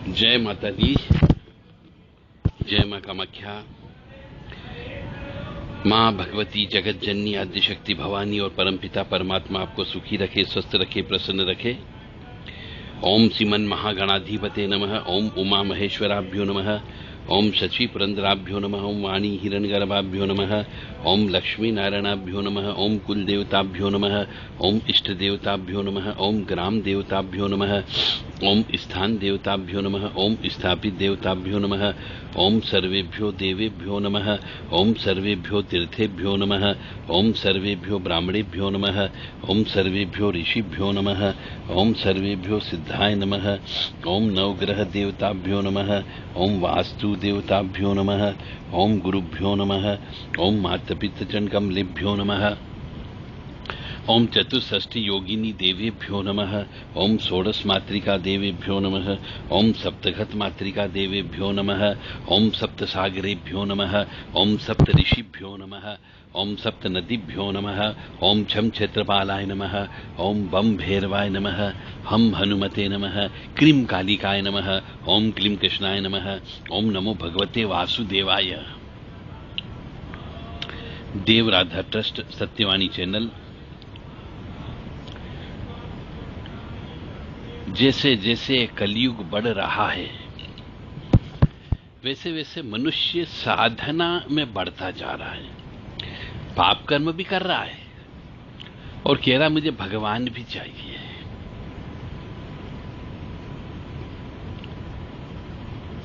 जय माता दी, जय मां कामाख्या। मां भगवती जगत जननी आद्यशक्ति भवानी और परमपिता परमात्मा आपको सुखी रखे, स्वस्थ रखे, प्रसन्न रखे। ओम श्रीमन महागणाधिपते नमः। ओम उमा महेश्वराभ्यो नमः। ओम शची पुरंदराभ्यो नमः। ओम वाणी हिरण्यगर्भाभ्यो नमः। ओम लक्ष्मी नारायणाभ्यो नमः। ओम कुल देवताभ्यो नमः। ओम इष्ट देवताभ्यो नमः। ओम ग्राम देवताभ्यो नमः। ओम स्थान देवताभ्यो नमः। ओम स्थापित देवताभ्यो नमः। ओम सर्वेभ्यो देवेभ्यो नमः। ओम सर्वेभ्यो तीर्थेभ्यो नमः। ओम सर्वेभ्यो ब्राह्मणेभ्यो नमः। ओम सर्वेभ्यो ऋषिभ्यो नमः। ओम सर्वेभ्यो सिद्धाय नमः। ओम नवग्रह देवताभ्यो नमः। ओम वास्तु देवताभ्यो नमः। ओम गुरुभ्यो नमः। ओम मातपितृजनकमलेभ्यो नमः। ओम चतुष्षष्टि योगिनी देवेभ्यो नमः। ओम षोडश मातृका देवेभ्यो नमः। ओम सप्तघत मातृका देवेभ्यो नमः। ओम सप्तसागरेभ्यो नमः। ओम सप्त ऋषिभ्यो नमः। ओम सप्त नदीभ्यो नमः। ओम छम क्षेत्रपालाय नमः। ओम बम भैरवाय नमः। हम हनुमते नमः। क्रीम कालिकाय नमः। ओम क्लीम कृष्णाय नमः। ओम नमो भगवते वासुदेवाय। देव राधा ट्रस्ट सत्यवाणी चैनल। जैसे जैसे कलयुग बढ़ रहा है वैसे वैसे मनुष्य साधना में बढ़ता जा रहा है, पाप कर्म भी कर रहा है और कह रहा मुझे भगवान भी चाहिए।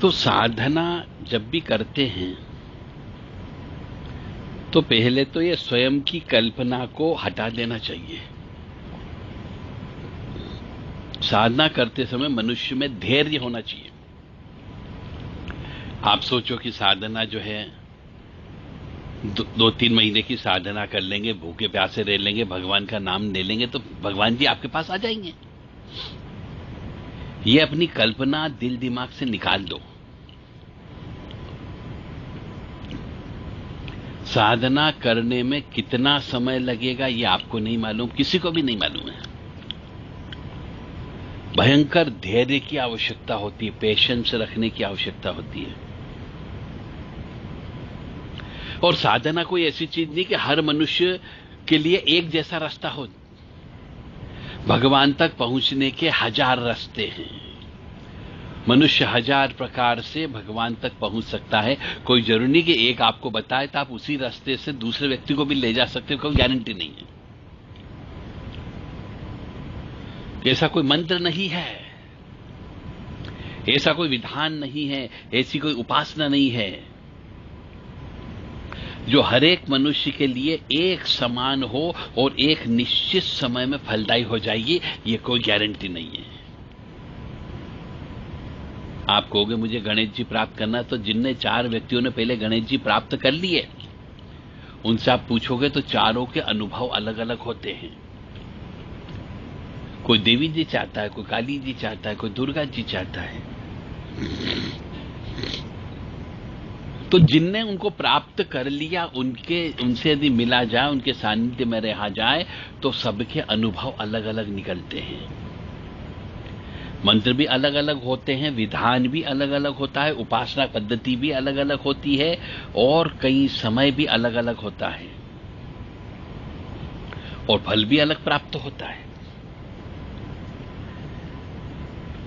तो साधना जब भी करते हैं तो पहले तो ये स्वयं की कल्पना को हटा देना चाहिए। साधना करते समय मनुष्य में धैर्य होना चाहिए। आप सोचो कि साधना जो है 2-3 महीने की साधना कर लेंगे, भूखे प्यासे रह लेंगे, भगवान का नाम ले लेंगे तो भगवान जी आपके पास आ जाएंगे। ये अपनी कल्पना दिल दिमाग से निकाल दो। साधना करने में कितना समय लगेगा ये आपको नहीं मालूम, किसी को भी नहीं मालूम है। भयंकर धैर्य की आवश्यकता होती है, पेशेंस रखने की आवश्यकता होती है। और साधना कोई ऐसी चीज नहीं कि हर मनुष्य के लिए एक जैसा रास्ता हो। भगवान तक पहुंचने के 1000 रास्ते हैं। मनुष्य 1000 प्रकार से भगवान तक पहुंच सकता है। कोई जरूरी नहीं कि एक आपको बताए तो आप उसी रास्ते से दूसरे व्यक्ति को भी ले जा सकते हो, कोई गारंटी नहीं है। ऐसा कोई मंत्र नहीं है, ऐसा कोई विधान नहीं है, ऐसी कोई उपासना नहीं है जो हर एक मनुष्य के लिए एक समान हो और एक निश्चित समय में फलदायी हो जाएगी। ये कोई गारंटी नहीं है। आप कहोगे मुझे गणेश जी प्राप्त करना, तो जिनने 4 व्यक्तियों ने पहले गणेश जी प्राप्त कर लिए उनसे आप पूछोगे तो चारों के अनुभव अलग अलग होते हैं। कोई देवी जी चाहता है, कोई काली जी चाहता है, कोई दुर्गा जी चाहता है। तो जिनने उनको प्राप्त कर लिया उनसे यदि मिला जाए, उनके सानिध्य में रहा जाए तो सबके अनुभव अलग अलग निकलते हैं। मंत्र भी अलग अलग होते हैं, विधान भी अलग अलग होता है, उपासना पद्धति भी अलग अलग होती है और कई समय भी अलग अलग होता है और फल भी अलग प्राप्त होता है।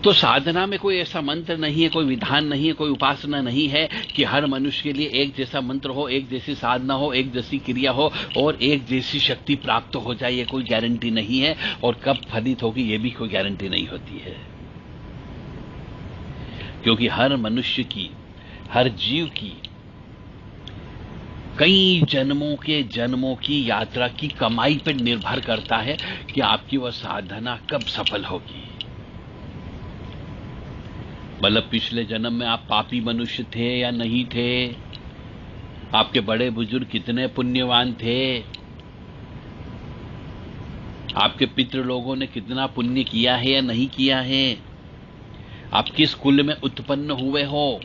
तो साधना में कोई ऐसा मंत्र नहीं है, कोई विधान नहीं है, कोई उपासना नहीं है कि हर मनुष्य के लिए एक जैसा मंत्र हो, एक जैसी साधना हो, एक जैसी क्रिया हो और एक जैसी शक्ति प्राप्त हो जाए। ये कोई गारंटी नहीं है और कब फलित होगी ये भी कोई गारंटी नहीं होती है। क्योंकि हर मनुष्य की, हर जीव की कई जन्मों की यात्रा की कमाई पर निर्भर करता है कि आपकी वह साधना कब सफल होगी। मतलब पिछले जन्म में आप पापी मनुष्य थे या नहीं थे, आपके बड़े बुजुर्ग कितने पुण्यवान थे, आपके पितृ लोगों ने कितना पुण्य किया है या नहीं किया है, आप किस कुल में उत्पन्न हुए हो,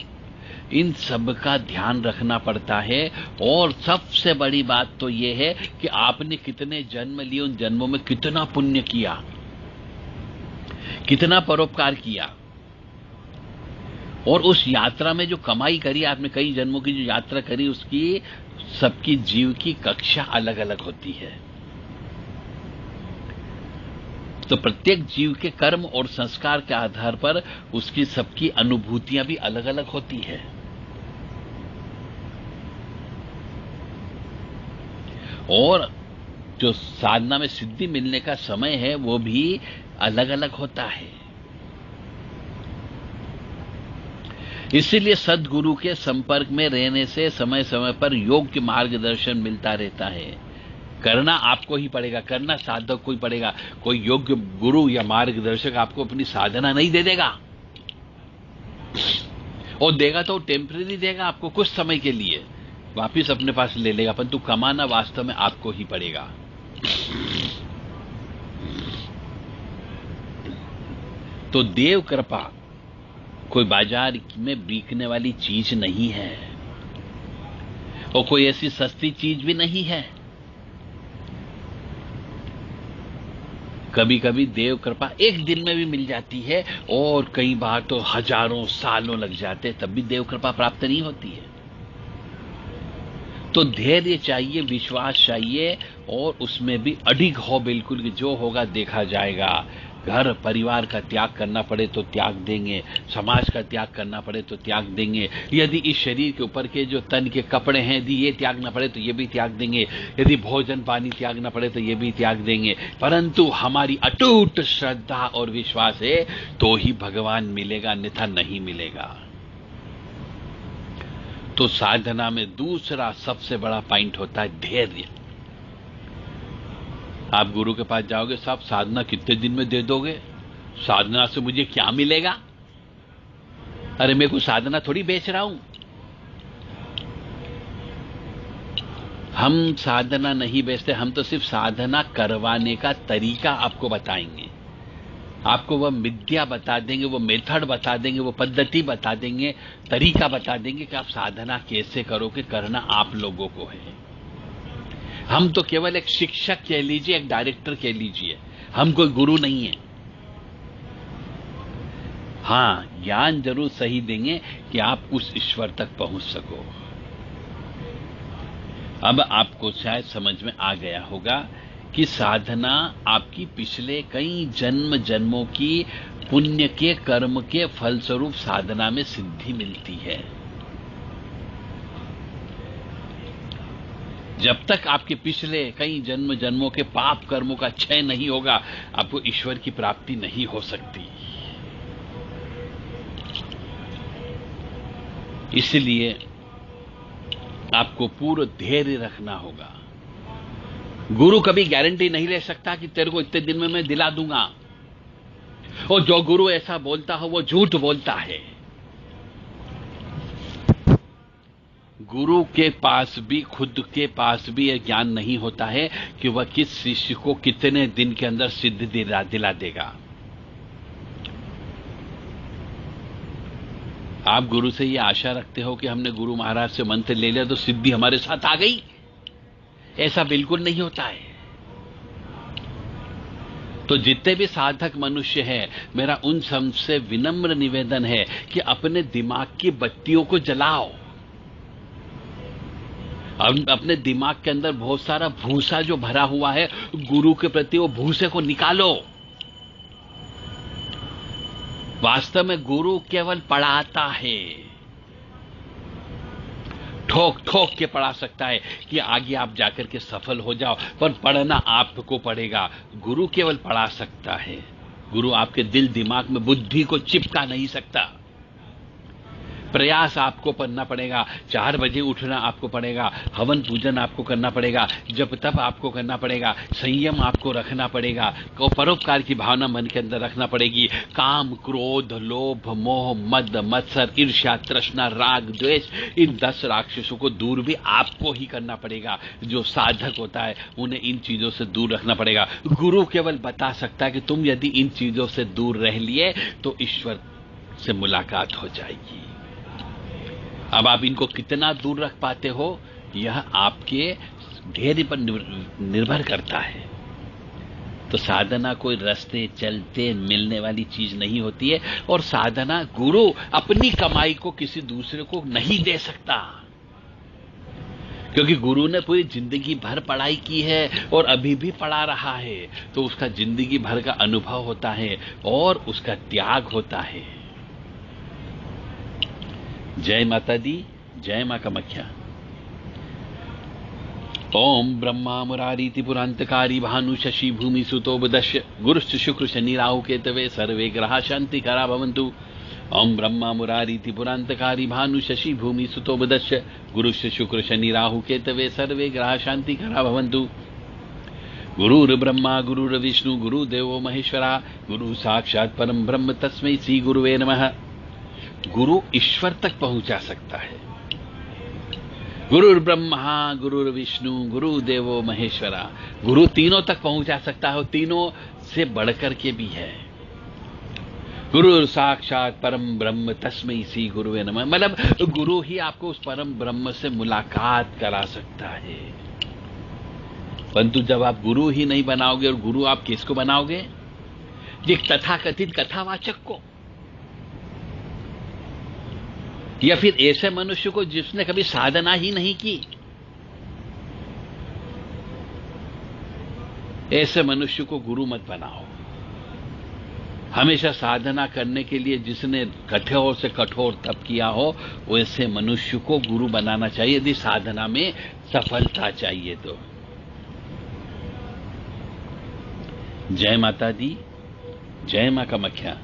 इन सब का ध्यान रखना पड़ता है। और सबसे बड़ी बात तो यह है कि आपने कितने जन्म लिए, उन जन्मों में कितना पुण्य किया, कितना परोपकार किया। और उस यात्रा में जो कमाई करी आपने, कई जन्मों की जो यात्रा करी, उसकी सबकी जीव की कक्षा अलग अलग होती है। तो प्रत्येक जीव के कर्म और संस्कार के आधार पर उसकी सबकी अनुभूतियां भी अलग अलग होती है। और जो साधना में सिद्धि मिलने का समय है वो भी अलग अलग होता है। इसीलिए सद्गुरु के संपर्क में रहने से समय समय पर योग्य मार्गदर्शन मिलता रहता है। करना आपको ही पड़ेगा, करना साधक को ही पड़ेगा। कोई योग्य गुरु या मार्गदर्शक आपको अपनी साधना नहीं दे देगा, और देगा तो टेम्परेरी देगा, आपको कुछ समय के लिए वापिस अपने पास ले लेगा, परंतु कमाना वास्तव में आपको ही पड़ेगा। तो देव कृपा कोई बाजार में बिकने वाली चीज नहीं है, और कोई ऐसी सस्ती चीज भी नहीं है। कभी कभी देव कृपा एक दिन में भी मिल जाती है, और कई बार तो हजारों सालों लग जाते, तब भी देव कृपा प्राप्त नहीं होती है। तो धैर्य चाहिए, विश्वास चाहिए, और उसमें भी अडिग हो बिल्कुल कि जो होगा देखा जाएगा। घर परिवार का त्याग करना पड़े तो त्याग देंगे, समाज का त्याग करना पड़े तो त्याग देंगे, यदि इस शरीर के ऊपर के जो तन के कपड़े हैं यदि ये त्यागना पड़े तो ये भी त्याग देंगे, यदि भोजन पानी त्यागना पड़े तो ये भी त्याग देंगे। परंतु हमारी अटूट श्रद्धा और विश्वास है तो ही भगवान मिलेगा, अन्यथा नहीं मिलेगा। तो साधना में दूसरा सबसे बड़ा पॉइंट होता है धैर्य। आप गुरु के पास जाओगे, साहब साधना कितने दिन में दे दोगे, साधना से मुझे क्या मिलेगा? अरे मैं कोई साधना थोड़ी बेच रहा हूं। हम साधना नहीं बेचते, हम तो सिर्फ साधना करवाने का तरीका आपको बताएंगे, आपको वह विद्या बता देंगे, वो मेथड बता देंगे, वो पद्धति बता देंगे, तरीका बता देंगे कि आप साधना कैसे करोगे। करना आप लोगों को है। हम तो केवल एक शिक्षक कह लीजिए, एक डायरेक्टर कह लीजिए, हम कोई गुरु नहीं है। हां, ज्ञान जरूर सही देंगे कि आप उस ईश्वर तक पहुंच सको। अब आपको शायद समझ में आ गया होगा कि साधना आपकी पिछले कई जन्म जन्मों की पुण्य के कर्म के फलस्वरूप साधना में सिद्धि मिलती है। जब तक आपके पिछले कई जन्म जन्मों के पाप कर्मों का क्षय नहीं होगा, आपको ईश्वर की प्राप्ति नहीं हो सकती। इसलिए आपको पूर्ण धैर्य रखना होगा। गुरु कभी गारंटी नहीं ले सकता कि तेरे को इतने दिन में मैं दिला दूंगा, और जो गुरु ऐसा बोलता हो वो झूठ बोलता है। गुरु के पास भी, खुद के पास भी यह ज्ञान नहीं होता है कि वह किस शिष्य को कितने दिन के अंदर सिद्ध दिला देगा। आप गुरु से यह आशा रखते हो कि हमने गुरु महाराज से मंत्र ले लिया तो सिद्धि हमारे साथ आ गई, ऐसा बिल्कुल नहीं होता है। तो जितने भी साधक मनुष्य हैं, मेरा उन सबसे विनम्र निवेदन है कि अपने दिमाग की बत्तियों को जलाओ। अपने दिमाग के अंदर बहुत सारा भूसा जो भरा हुआ है गुरु के प्रति, वो भूसे को निकालो। वास्तव में गुरु केवल पढ़ाता है, ठोक ठोक के पढ़ा सकता है कि आगे आप जाकर के सफल हो जाओ, पर पढ़ना आपको पड़ेगा। गुरु केवल पढ़ा सकता है, गुरु आपके दिल दिमाग में बुद्धि को चिपका नहीं सकता। प्रयास आपको करना पड़ेगा, 4 बजे उठना आपको पड़ेगा, हवन पूजन आपको करना पड़ेगा, जप तप आपको करना पड़ेगा, संयम आपको रखना पड़ेगा, परोपकार की भावना मन के अंदर रखना पड़ेगी। काम, क्रोध, लोभ, मोह, मद, मत्सर, ईर्ष्या, तृष्णा, राग, द्वेष, इन 10 राक्षसों को दूर भी आपको ही करना पड़ेगा। जो साधक होता है उन्हें इन चीजों से दूर रखना पड़ेगा। गुरु केवल बता सकता है कि तुम यदि इन चीजों से दूर रह लिए तो ईश्वर से मुलाकात हो जाएगी। अब आप इनको कितना दूर रख पाते हो, यह आपके धैर्य पर निर्भर करता है। तो साधना कोई रास्ते चलते मिलने वाली चीज नहीं होती है, और साधना गुरु अपनी कमाई को किसी दूसरे को नहीं दे सकता, क्योंकि गुरु ने पूरी जिंदगी भर पढ़ाई की है और अभी भी पढ़ा रहा है, तो उसका जिंदगी भर का अनुभव होता है और उसका त्याग होता है। जय माता दी, जय मां कामाख्या। ओम ब्रह्मा मुरारी त्रिपुरांतकारी भानु शशि भूमि सुतो बुदश्य गुरुश्च शुक्र शनि राहु केतवे सर्वे ग्रहा शांति करा भवन्तु। ओम ब्रह्मा मुरारी त्रिपुरांतकारी भानु शशि भूमि सुतो बुदश्य गुरुश्च शुक्र शनि राहु केतवे सर्वे ग्रहा शांति करा भवन्तु। गुरुर्ब्रह्मा गुरुर्विष्णु गुरुदेवो महेश्वरा गुरु साक्षात परम ब्रह्म तस्मै श्री गुरुवे नमः। गुरु ईश्वर तक पहुंचा सकता है। गुरुर्ब्रह्मा गुरुर्विष्णु गुरुदेवो महेश्वरा, गुरु तीनों तक पहुंचा सकता है, तीनों से बढ़कर के भी है। गुरु साक्षात परम ब्रह्म तस्मै श्री गुरुवे नमः, मतलब गुरु ही आपको उस परम ब्रह्म से मुलाकात करा सकता है। परंतु जब आप गुरु ही नहीं बनाओगे, और गुरु आप किसको बनाओगे? एक तथाकथित कथावाचक को, या फिर ऐसे मनुष्य को जिसने कभी साधना ही नहीं की। ऐसे मनुष्य को गुरु मत बनाओ। हमेशा साधना करने के लिए जिसने कठोर से कठोर तप किया हो, वैसे मनुष्य को गुरु बनाना चाहिए यदि साधना में सफलता चाहिए तो। जय माता दी, जय मां कामाख्या।